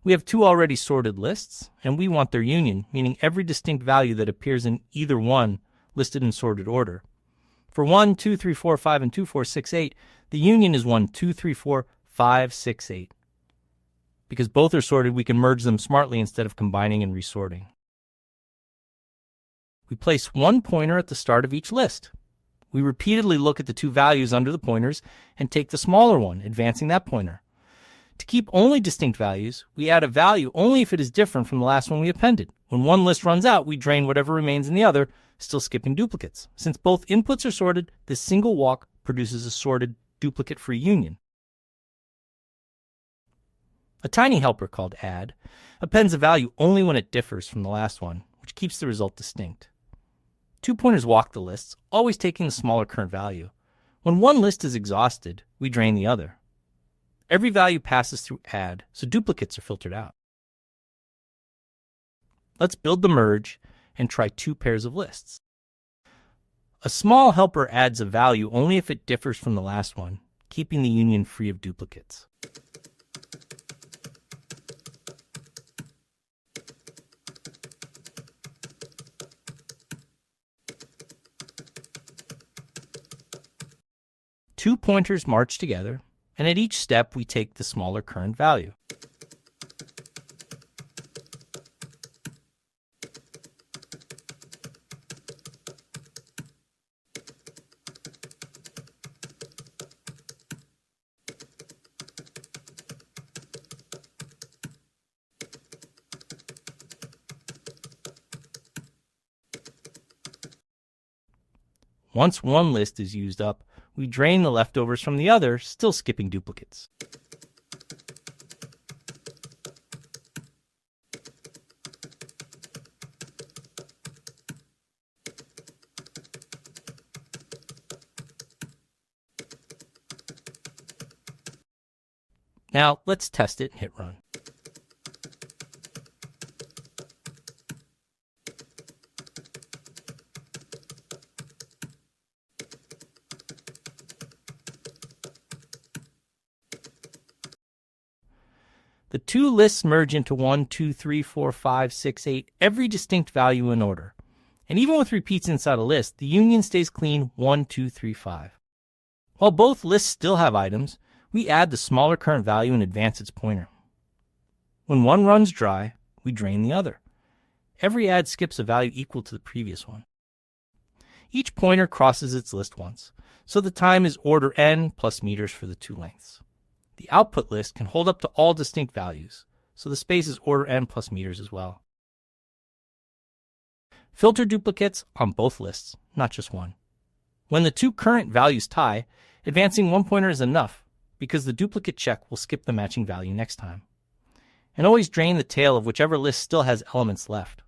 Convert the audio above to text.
We have two already sorted lists, and we want their union, meaning every distinct value that appears in either one listed in sorted order. For 1, 2, 3, 4, 5, and 2, 4, 6, 8, the union is 1, 2, 3, 4, 5, 6, 8. Because both are sorted, we can merge them smartly instead of combining and resorting. We place one pointer at the start of each list. We repeatedly look at the two values under the pointers and take the smaller one, advancing that pointer. To keep only distinct values, we add a value only if it is different from the last one we appended. When one list runs out, we drain whatever remains in the other, still skipping duplicates. Since both inputs are sorted, this single walk produces a sorted, duplicate-free union. A tiny helper called add appends a value only when it differs from the last one, which keeps the result distinct. Two pointers walk the lists, always taking the smaller current value. When one list is exhausted, we drain the other. Every value passes through add, so duplicates are filtered out. Let's build the merge and try two pairs of lists. A small helper adds a value only if it differs from the last one, keeping the union free of duplicates. Two pointers march together, and at each step we take the smaller current value. Once one list is used up, we drain the leftovers from the other, still skipping duplicates. Now let's test it and hit run. The two lists merge into 1, 2, 3, 4, 5, 6, 8, every distinct value in order. And even with repeats inside a list, the union stays clean 1, 2, 3, 5. While both lists still have items, we add the smaller current value and advance its pointer. When one runs dry, we drain the other. Every add skips a value equal to the previous one. Each pointer crosses its list once, so the time is order n plus meters for the two lengths. The output list can hold up to all distinct values, so the space is order n plus meters as well. Filter duplicates on both lists, not just one. When the two current values tie, advancing one pointer is enough, because the duplicate check will skip the matching value next time. And always drain the tail of whichever list still has elements left.